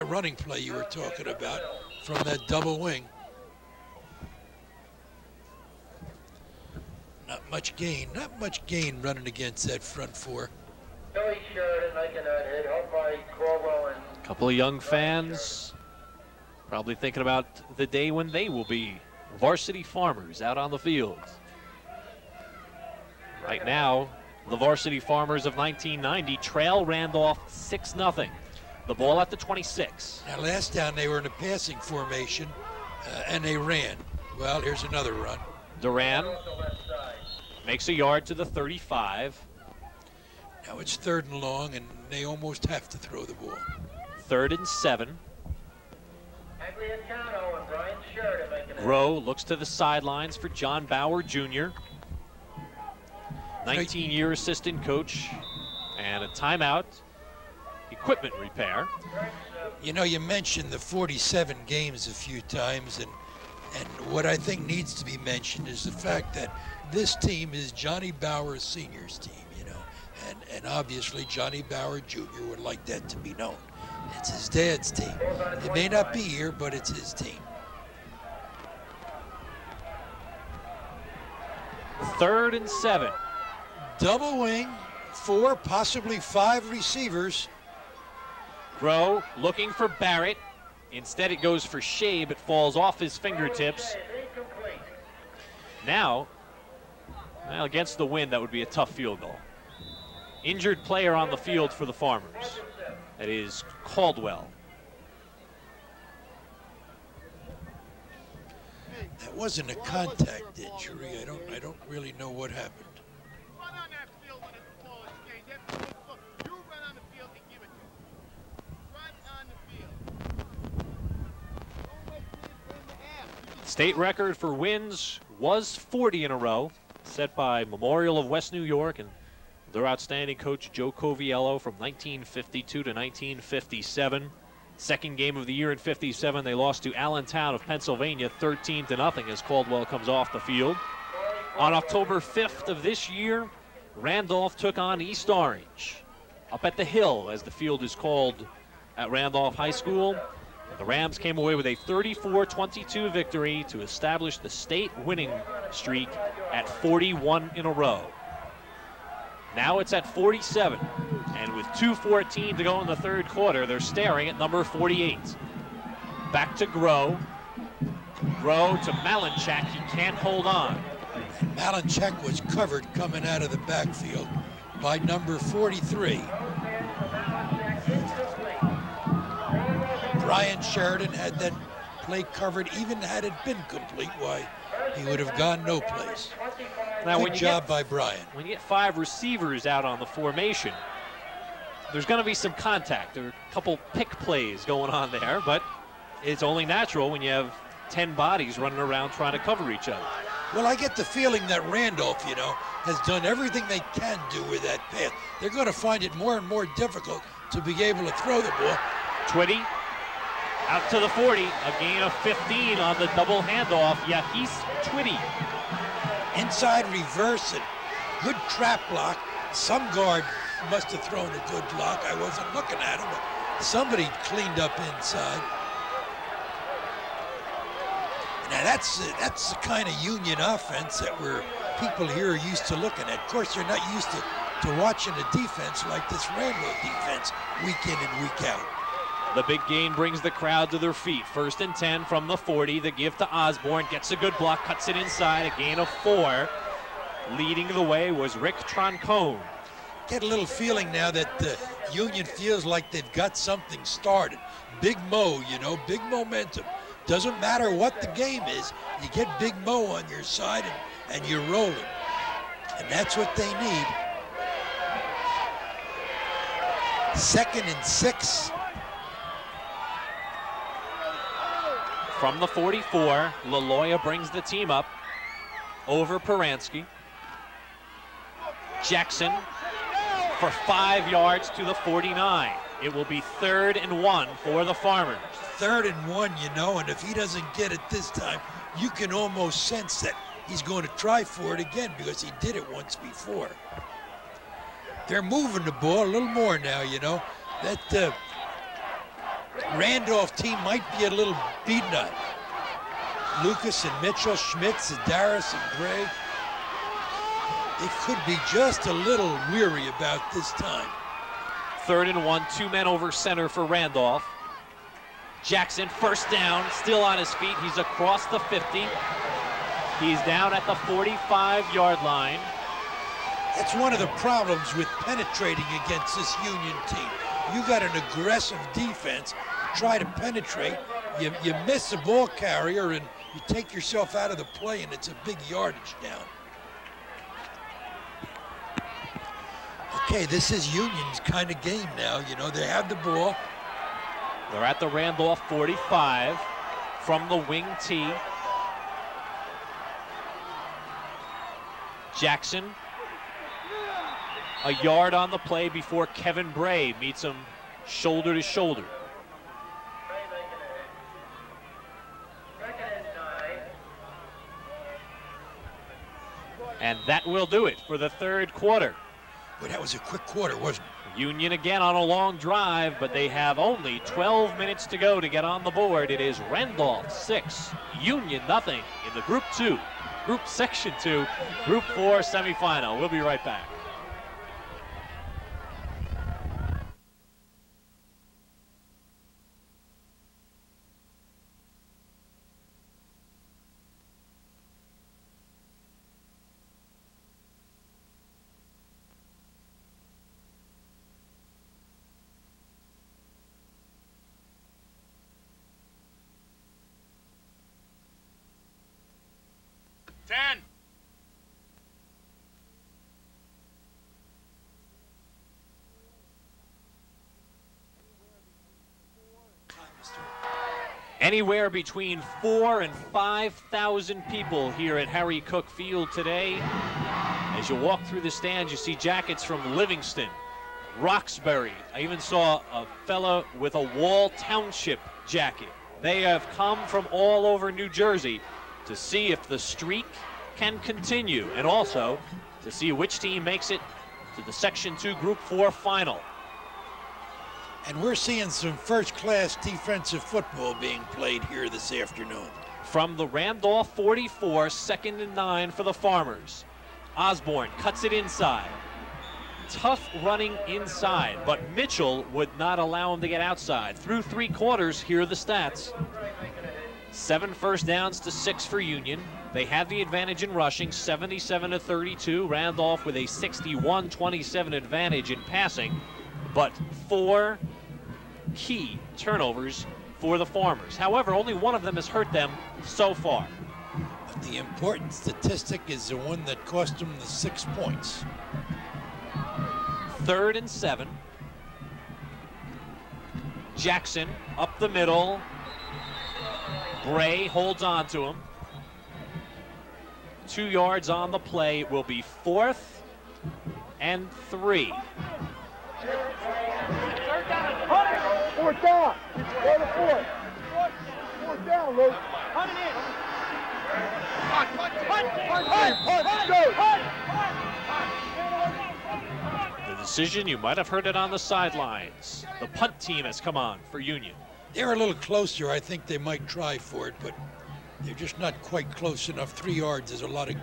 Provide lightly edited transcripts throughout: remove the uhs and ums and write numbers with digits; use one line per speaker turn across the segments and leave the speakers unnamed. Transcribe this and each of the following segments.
running play you were talking about from that double wing. Not much gain running against that front four.
A
couple of young fans probably thinking about the day when they will be varsity farmers out on the field. Right now, the varsity farmers of 1990 trail Randolph 6-0. The ball at the 26.
Now last down they were in a passing formation and they ran. Well, here's another run.
Duran makes a yard to the 35.
Now it's 3rd and long and they almost have to throw the ball.
3rd and 7. Groh looks to the sidelines for John Bauer Jr. 19-year assistant coach and a timeout. Equipment repair.
You know, you mentioned the 47 games a few times, and what I think needs to be mentioned is the fact that this team is Johnny Bauer Sr.'s team, you know, and obviously Johnny Bauer Jr. would like that to be known. It's his dad's team. It may not be here, but it's his team.
3rd and 7.
Double wing, 4, possibly 5 receivers.
Groh looking for Barrett. Instead it goes for Shabe. It falls off his fingertips. Now, well, against the wind, that would be a tough field goal. Injured player on the field for the Farmers. That is Caldwell.
That wasn't a contact injury. I don't really know what happened.
State record for wins was 40 in a row, set by Memorial of West New York and their outstanding coach Joe Coviello from 1952 to 1957. Second game of the year in 57, they lost to Allentown of Pennsylvania 13-0 as Caldwell comes off the field. On October 5th of this year, Randolph took on East Orange up at the Hill, as the field is called at Randolph High School. The Rams came away with a 34-22 victory to establish the state winning streak at 41 in a row. Now it's at 47, and with 2:14 to go in the 3rd quarter, they're staring at number 48. Back to Groh. Groh to Malinchak. He can't hold on.
Malinchak was covered coming out of the backfield by number 43. Brian Sheridan had that play covered. Even had it been complete, why, he would have gone no place.
Now,
Good job by Brian.
When you get 5 receivers out on the formation, there's going to be some contact. There are a couple pick plays going on there, but it's only natural when you have 10 bodies running around trying to cover each other.
Well, I get the feeling that Randolph, you know, has done everything they can do with that pass. They're going to find it more and more difficult to be able to throw the ball.
Twitty out to the 40, a gain of 15 on the double handoff. Yahis Twitty.
Inside reverse and good trap block. Some guard must have thrown a good block. I wasn't looking at him, but somebody cleaned up inside. Now that's the kind of union offense that people here are used to looking at. Of course, they're not used to watching a defense like this Randolph defense week in and week out.
The big gain brings the crowd to their feet. 1st and 10 from the 40. The give to Osborne. Gets a good block. Cuts it inside. A gain of 4. Leading the way was Rick Troncone.
Get a little feeling now that the Union feels like they've got something started. Big Mo, you know, big momentum. Doesn't matter what the game is. You get Big Mo on your side and you're rolling. And that's what they need. 2nd and 6.
From the 44, LaLoya brings the team up over Paransky. Jackson for 5 yards to the 49. It will be 3rd and 1 for the Farmers.
3rd and 1, you know, and if he doesn't get it this time, you can almost sense that he's going to try for it again because he did it once before. They're moving the ball a little more now, you know. That Randolph team might be a little beaten up. Lucas and Mitchell, Schmitz, Sedaris and Gray. They could be just a little weary about this time.
3rd and 1, 2 men over center for Randolph. Jackson, first down, still on his feet. He's across the 50. He's down at the 45-yard line.
That's one of the problems with penetrating against this Union team. You got an aggressive defense, try to penetrate, you miss the ball carrier and you take yourself out of the play and it's a big yardage down. Okay, this is Union's kind of game now. You know, they have the ball.
They're at the Randolph 45 from the wing tee. Jackson, a yard on the play before Kevin Bray meets him shoulder to shoulder. And that will do it for the 3rd quarter.
But that was a quick quarter, wasn't it?
Union again on a long drive, but they have only 12 minutes to go to get on the board. It is Randolph 6, Union nothing in the Group 2, Group Section 2, Group 4 semifinal. We'll be right back. Anywhere between 4,000 and 5,000 people here at Harry Cook Field today. As you walk through the stands, you see jackets from Livingston, Roxbury. I even saw a fella with a Wall Township jacket. They have come from all over New Jersey to see if the streak can continue and also to see which team makes it to the Section 2 Group 4 final.
And we're seeing some first-class defensive football being played here this afternoon.
From the Randolph 44, 2nd and 9 for the Farmers. Osborne cuts it inside. Tough running inside, but Mitchell would not allow him to get outside. Through 3 quarters, here are the stats. 7 first downs to 6 for Union. They have the advantage in rushing, 77-32. Randolph with a 61-27 advantage in passing, but 4 key turnovers for the Farmers. However, only one of them has hurt them so far.
But the important statistic is the one that cost them the 6 points.
3rd and 7. Jackson up the middle. Bray holds on to him. 2 yards on the play. Will be 4th and 3.
4th down. Go to 4th. 4th down, Luke. Punt it in.
The decision, you might have heard it on the sidelines. The punt team has come on for Union.
They're a little closer. I think they might try for it, but they're just not quite close enough. 3 yards is a lot of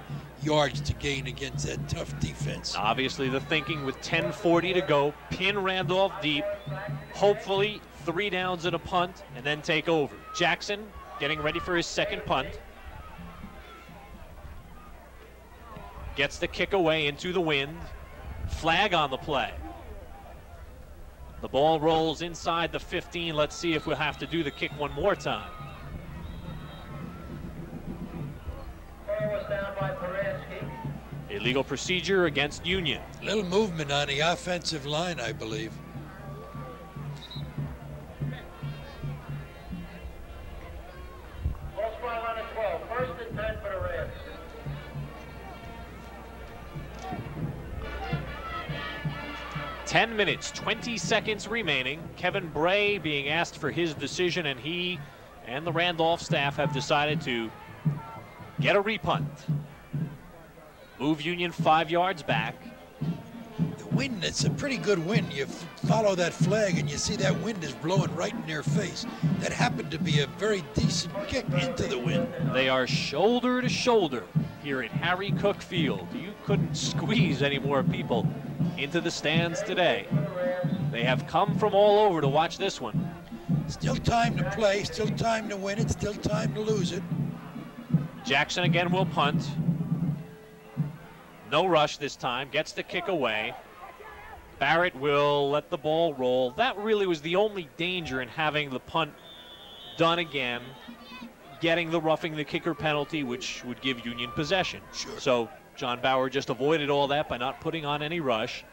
yards to gain against that tough defense.
Obviously the thinking with 10:40 to go, pin Randolph deep, hopefully 3 downs and a punt, and then take over. Jackson getting ready for his 2nd punt. Gets the kick away into the wind. Flag on the play. The ball rolls inside the 15. Let's see if we'll have to do the kick one more time. Illegal procedure against Union.
Little movement on the offensive line, I believe.
False flag on the 12. 1st and 10 for the Reds.
Ten minutes, 20 seconds remaining. Kevin Bray being asked for his decision, and he and the Randolph staff have decided to get a repunt. Move Union 5 yards back.
The wind, it's a pretty good wind. You follow that flag and you see that wind is blowing right in their face. That happened to be a very decent kick into the wind.
They are shoulder to shoulder here at Harry Cook Field. You couldn't squeeze any more people into the stands today. They have come from all over to watch this one.
Still time to play, still time to win it, still time to lose it.
Jackson again will punt. No rush this time, gets the kick away. Barrett will let the ball roll. That really was the only danger in having the punt done again, getting the roughing the kicker penalty, which would give Union possession.
Sure.
So John Bauer just avoided all that by not putting on any rush.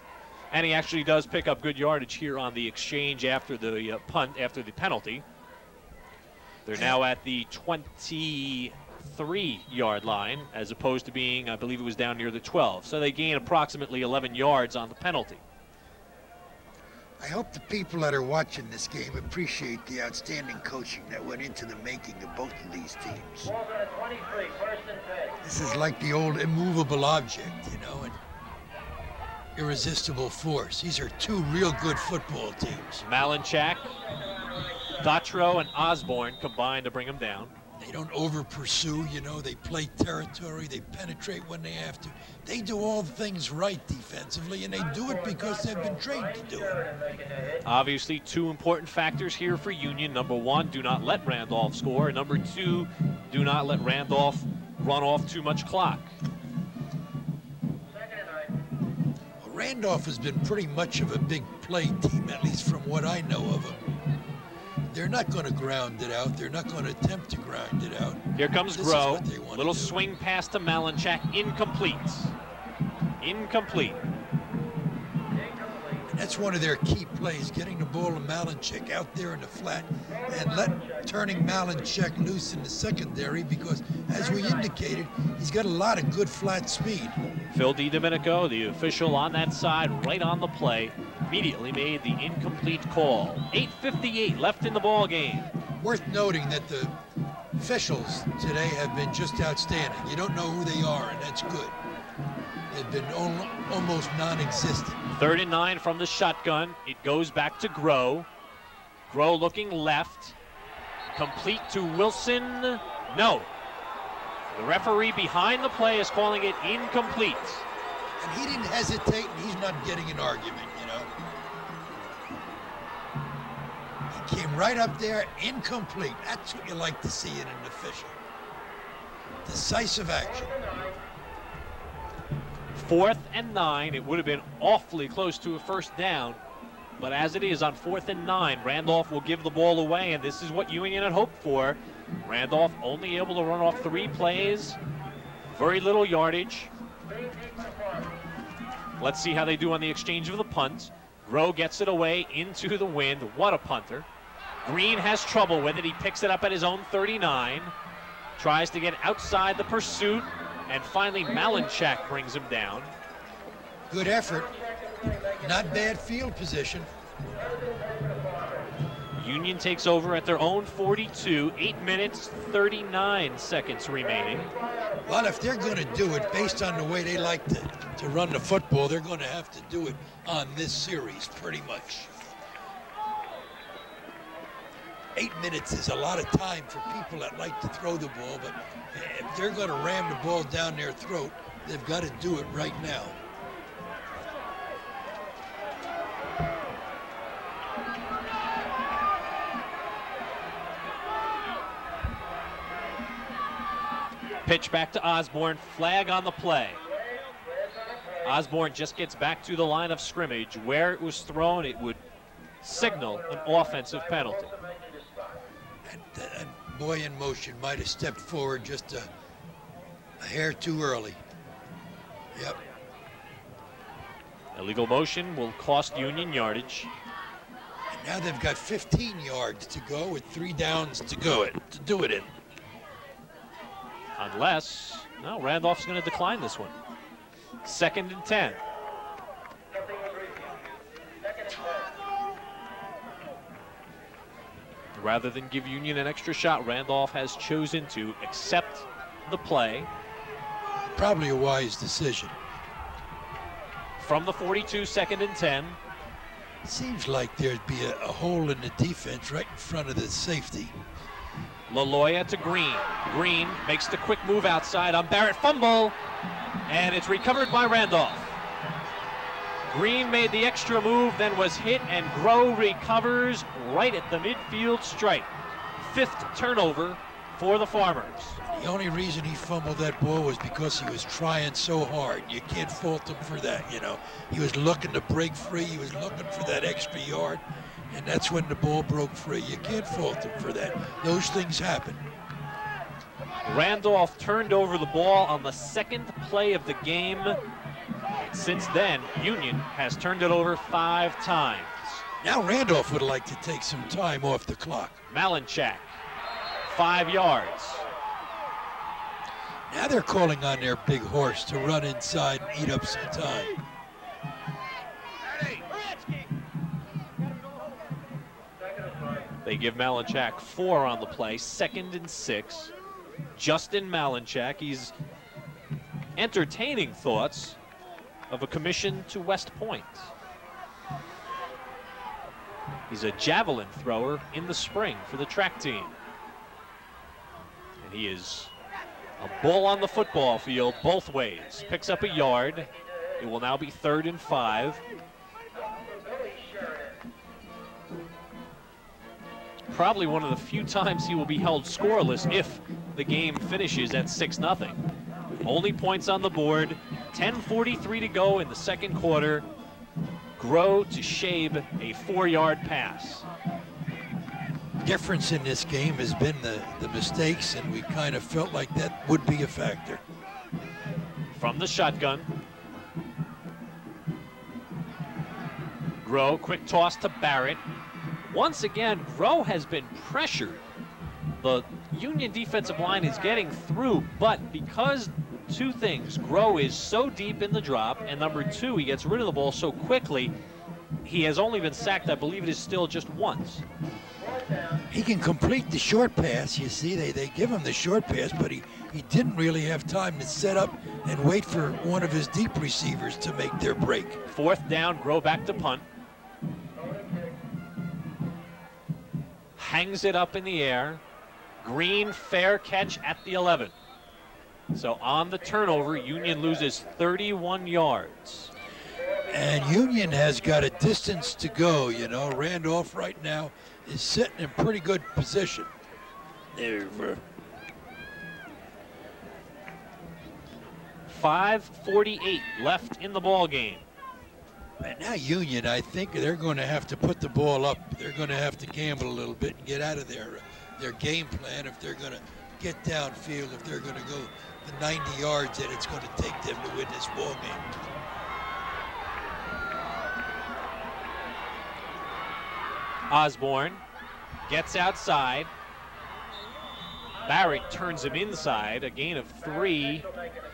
And he actually does pick up good yardage here on the exchange after the punt, after the penalty. They're now at the 23-yard line, as opposed to being, I believe it was down near the 12. So they gain approximately 11 yards on the penalty.
I hope the people that are watching this game appreciate the outstanding coaching that went into the making of both of these teams. This is like the old immovable object, you know, and irresistible force. These are two real good football teams.
Malinchak, Dautro, and Osborne combined to bring him down.
They don't over-pursue, you know, they play territory, they penetrate when they have to. They do all things right defensively, and they do it because they've been trained to do it.
Obviously, two important factors here for Union. Number one, do not let Randolph score. And number two, do not let Randolph run off too much clock.
Well, Randolph has been pretty much of a big play team, at least from what I know of them. They're not going to ground it out. They're not going to attempt to grind it out.
Here comes
This
Groh.
is what they want
Little
to do.
swing pass to Malinchak. Incomplete. Incomplete.
That's one of their key plays, getting the ball to Malinchak out there in the flat and turning Malinchak loose in the secondary, because, as we indicated, he's got a lot of good flat speed.
Phil DiDomenico, the official on that side, right on the play, immediately made the incomplete call. 8:58 left in the ball game.
Worth noting that the officials today have been just outstanding. You don't know who they are, and that's good. They've been almost non-existent.
3rd and 9 from the shotgun. It goes back to Groh. Groh looking left. Complete to Wilson. No. The referee behind the play is calling it incomplete.
And he didn't hesitate, and he's not getting an argument, you know. He came right up there, incomplete. That's what you like to see in an official. Decisive action.
4th and 9. It would have been awfully close to a first down. But as it is on 4th and 9, Randolph will give the ball away, and this is what Union had hoped for. Randolph only able to run off 3 plays. Very little yardage. Let's see how they do on the exchange of the punt. Groh gets it away into the wind. What a punter. Green has trouble with it. He picks it up at his own 39. Tries to get outside the pursuit. And finally, Malinchak brings him down.
Good effort. Not bad field position.
Union takes over at their own 42. 8 minutes, 39 seconds remaining.
Well, if they're going to do it based on the way they like to run the football, they're going to have to do it on this series pretty much. 8 minutes is a lot of time for people that like to throw the ball, but if they're going to ram the ball down their throat, they've got to do it right now.
Pitch back to Osborne. Flag on the play. Osborne just gets back to the line of scrimmage. Where it was thrown, it would signal an offensive penalty.
And boy in motion might have stepped forward just a hair too early. Yep.
Illegal motion will cost Union yardage.
And now they've got 15 yards to go with 3 downs to do it in.
Unless, no, Randolph's going to decline this one. 2nd and 10. Rather than give Union an extra shot, Randolph has chosen to accept the play.
Probably a wise decision.
from the 42, 2nd and 10.
Seems like there'd be a hole in the defense right in front of the safety.
LaLoya to Green. Green makes the quick move outside on Barrett, fumble, and it's recovered by Randolph. Green made the extra move, then was hit, and Groh recovers right at the midfield stripe. 5th turnover for the Farmers.
The only reason he fumbled that ball was because he was trying so hard. You can't fault him for that, you know. He was looking to break free. He was looking for that extra yard, and that's when the ball broke free. You can't fault him for that. Those things happen.
Randolph turned over the ball on the 2nd play of the game. Since then, Union has turned it over 5 times.
Now Randolph would like to take some time off the clock.
Malinchak, 5 yards.
Now they're calling on their big horse to run inside and eat up some time.
They give Malinchak 4 on the play, 2nd and 6. Justin Malinchak, he's entertaining thoughts of a commission to West Point. He's a javelin thrower in the spring for the track team. And he is a bull on the football field both ways. Picks up a yard. It will now be 3rd and 5. Probably one of the few times he will be held scoreless if the game finishes at 6-0. Only points on the board. 10:43 to go in the 2nd quarter. Groh to Shabe, a 4-yard pass.
Difference in this game has been the mistakes, and we kind of felt like that would be a factor.
From the shotgun. Groh, quick toss to Barrett. Once again, Groh has been pressured. The Union defensive line is getting through, but because 2 things, Groh is so deep in the drop, and number 2, he gets rid of the ball so quickly, he has only been sacked, I believe it is still just once.
He can complete the short pass, you see. They give him the short pass, but he didn't really have time to set up and wait for one of his deep receivers to make their break.
4th down, Groh back to punt. Hangs it up in the air. Green, fair catch at the 11. So on the turnover, Union loses 31 yards.
And Union has got a distance to go, you know. Randolph right now is sitting in pretty good position. There.
5:48 left in the ball game.
And now Union, I think they're going to have to put the ball up. They're going to have to gamble a little bit and get out of their game plan if they're going to get downfield, if they're going to go the 90 yards that it's going to take them to win this ball game.
Osborne gets outside. Barrett turns him inside, a gain of 3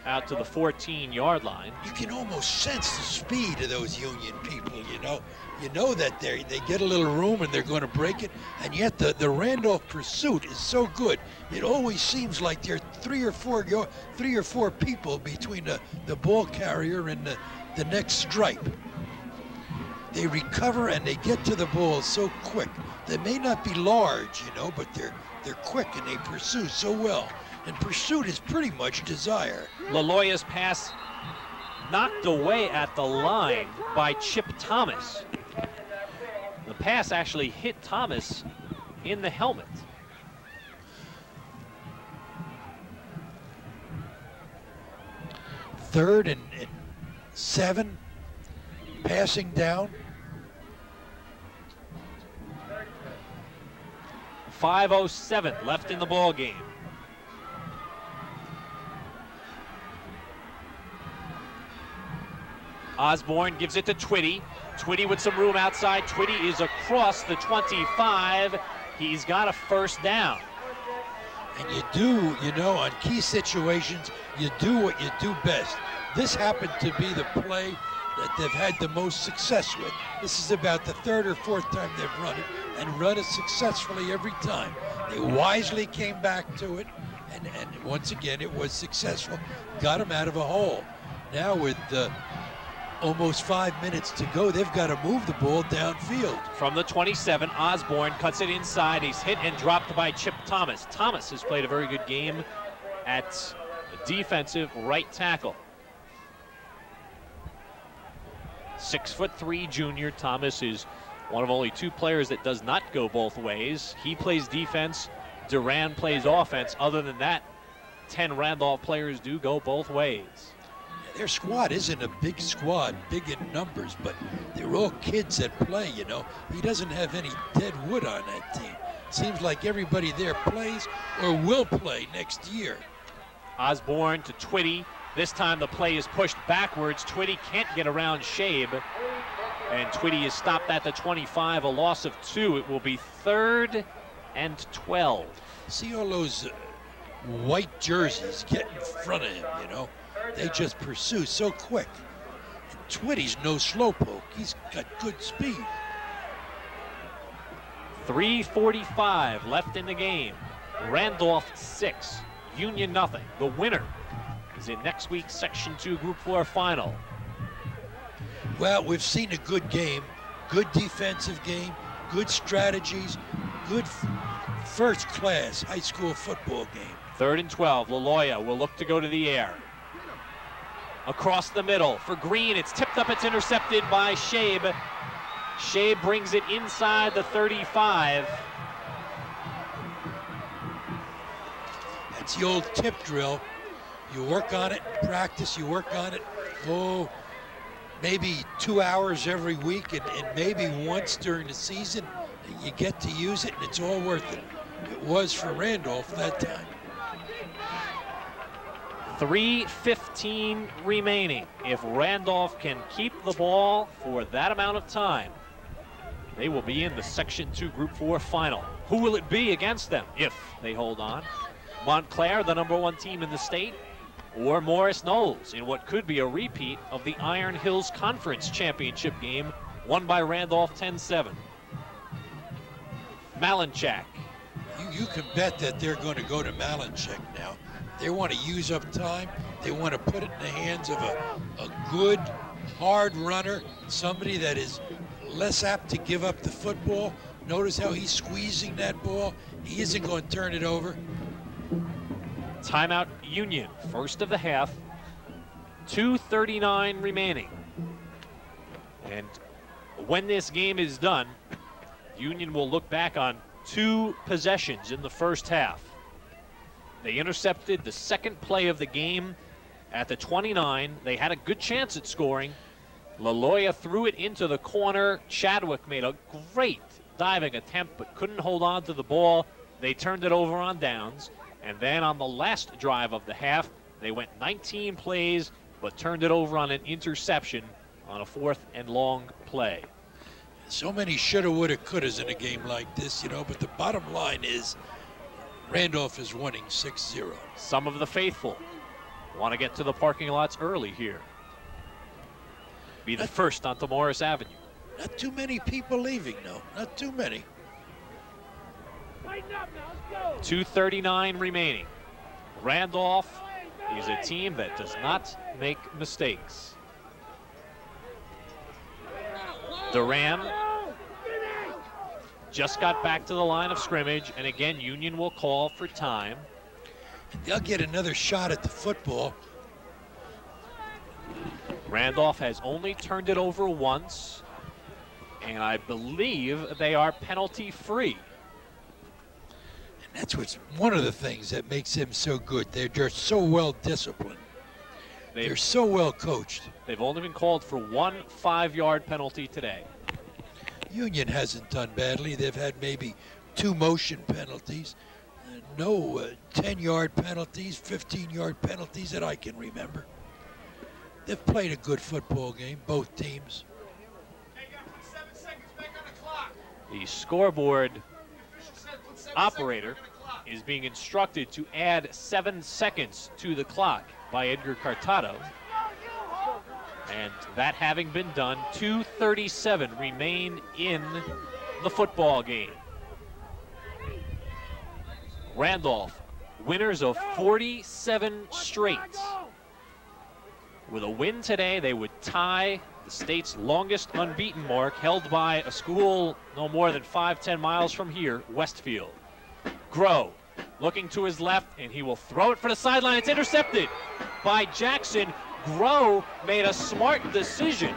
out to the 14-yard line.
You can almost sense the speed of those Union people, you know. You know that they get a little room and they're going to break it, and yet the Randolph pursuit is so good. It always seems like there are three or four people between the ball carrier and the next stripe. They recover and they get to the ball so quick. They may not be large, you know, but they're quick and they pursue so well. And pursuit is pretty much desire.
LaLoya's pass knocked away at the line by Chip Thomas. The pass actually hit Thomas in the helmet.
Third and 7, passing down.
5:07 left in the ball game. Osborne gives it to Twitty. Twitty with some room outside. Twitty is across the 25. He's got a first down.
And you do, you know, on key situations, you do what you do best. This happened to be the play that they've had the most success with. This is about the 3rd or 4th time they've run it, and run it successfully every time. They wisely came back to it, and once again, it was successful. Got them out of a hole. Now with almost 5 minutes to go. They've got to move the ball downfield.
From the 27, Osborne cuts it inside. He's hit and dropped by Chip Thomas. Thomas has played a very good game at defensive right tackle. 6'3" junior. Thomas is one of only 2 players that does not go both ways. He plays defense, Duran plays offense. Other than that, 10 Randolph players do go both ways.
Their squad isn't a big squad, big in numbers, but they're all kids that play, you know. He doesn't have any dead wood on that team. Seems like everybody there plays or will play next year.
Osborne to Twitty. This time the play is pushed backwards. Twitty can't get around Shabe. And Twitty is stopped at the 25, a loss of 2. It will be 3rd and 12.
See all those white jerseys get in front of him, you know. They just pursue so quick. And Twitty's no slowpoke. He's got good speed.
3:45 left in the game. Randolph 6, Union nothing. The winner is in next week's Section 2 Group 4 final.
Well, we've seen a good game, good defensive game, good strategies, good first-class high school football game.
3rd and 12, LaLoya will look to go to the air. Across the middle for Green, it's tipped up, it's intercepted by Shabe. Shabe brings it inside the 35.
That's the old tip drill. You work on it, practice, you work on it. Oh, maybe 2 hours every week and maybe once during the season. You get to use it and it's all worth it. It was for Randolph that time.
3:15 remaining. If Randolph can keep the ball for that amount of time, they will be in the Section 2 Group 4 final. Who will it be against them if they hold on? Montclair, the #1 team in the state, or Morris Knowles in what could be a repeat of the Iron Hills Conference Championship game won by Randolph 10-7. Malinchak.
You can bet that they're going to go to Malinchak now. They want to use up time. They want to put it in the hands of a good, hard runner, somebody that is less apt to give up the football. Notice how he's squeezing that ball. He isn't going to turn it over.
Timeout Union, first of the half. 2:39 remaining. And when this game is done, Union will look back on 2 possessions in the first half. They intercepted the second play of the game at the 29. They had a good chance at scoring. LaLoya threw it into the corner. Chadwick made a great diving attempt but couldn't hold on to the ball. They turned it over on downs. And then on the last drive of the half, they went 19 plays but turned it over on an interception on a 4th and long play.
So many shoulda, woulda, couldas in a game like this, you know, but the bottom line is Randolph is winning 6-0.
Some of the faithful want to get to the parking lots early here. Be the first onto Morris Avenue.
Not too many people leaving, no. Not too many.
2:39 remaining. Randolph is a team that does not make mistakes. Duran just got back to the line of scrimmage, and again, Union will call for time.
They'll get another shot at the football.
Randolph has only turned it over once, and I believe they are penalty free.
And that's what's one of the things that makes them so good. They're just so well disciplined. They're so well coached.
They've only been called for 1 5-yard penalty today.
Union hasn't done badly. They've had maybe 2 motion penalties. No 10-yard penalties, 15-yard penalties that I can remember. They've played a good football game, both teams.
The scoreboard operator is being instructed to add 7 seconds to the clock by Edgar Cartado. And that having been done, 2:37 remain in the football game. Randolph, winners of 47 straight. With a win today, they would tie the state's longest unbeaten mark, held by a school no more than 5-10 miles from here, Westfield. Groh looking to his left, and he will throw it for the sideline. It's intercepted by Jackson. Groh made a smart decision.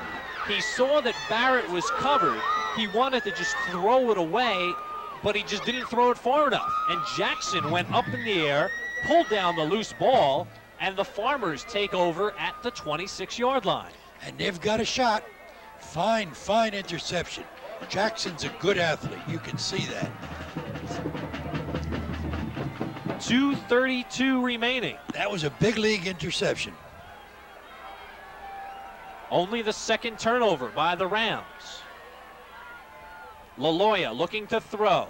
He saw that Barrett was covered. He wanted to just throw it away, but he just didn't throw it far enough. And Jackson went up in the air, pulled down the loose ball, and the Farmers take over at the 26-yard line.
And they've got a shot. Fine interception. Jackson's a good athlete. You can see that.
2:32 remaining.
That was a big league interception.
Only the second turnover by the Rams. LaLoya looking to throw.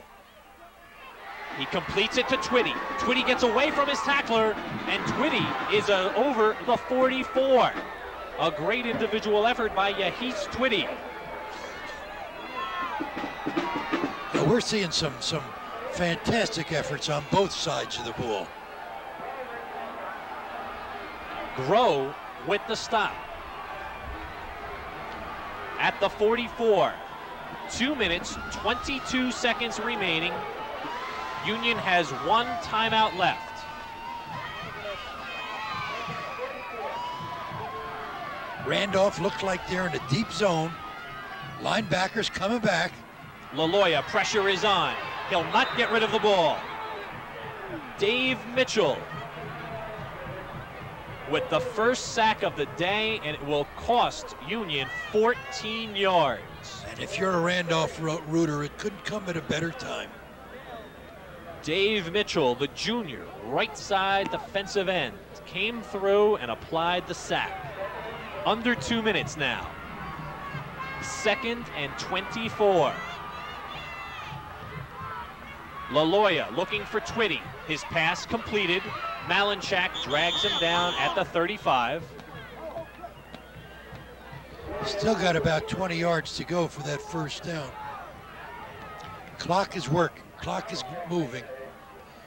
He completes it to Twitty. Twitty gets away from his tackler, and Twitty is over the 44. A great individual effort by Yahis Twitty.
Now we're seeing some fantastic efforts on both sides of the ball.
Groh with the stop. At the 44. 2 minutes, 22 seconds remaining. Union has one timeout left.
Randolph looked like they're in a deep zone. Linebackers coming back.
LaLoya, pressure is on. He'll not get rid of the ball. Dave Mitchell with the first sack of the day, and it will cost Union 14 yards.
And if you're a Randolph rooter, it couldn't come at a better time.
Dave Mitchell, the junior, right side defensive end, came through and applied the sack. Under 2 minutes now. 2nd and 24. LaLoya looking for Twitty. His pass completed. Malinchak drags him down at the 35.
Still got about 20 yards to go for that first down. Clock is working. Clock is moving.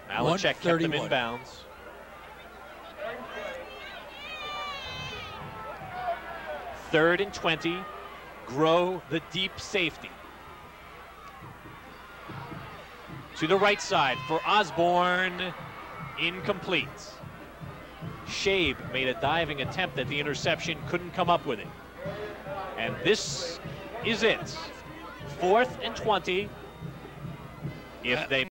Malinchak kept him in bounds. Third and 20. Groh, the deep safety. To the right side for Osborne. Incomplete. Shabe made a diving attempt at the interception, couldn't come up with it. And this is it. 4th and 20. If they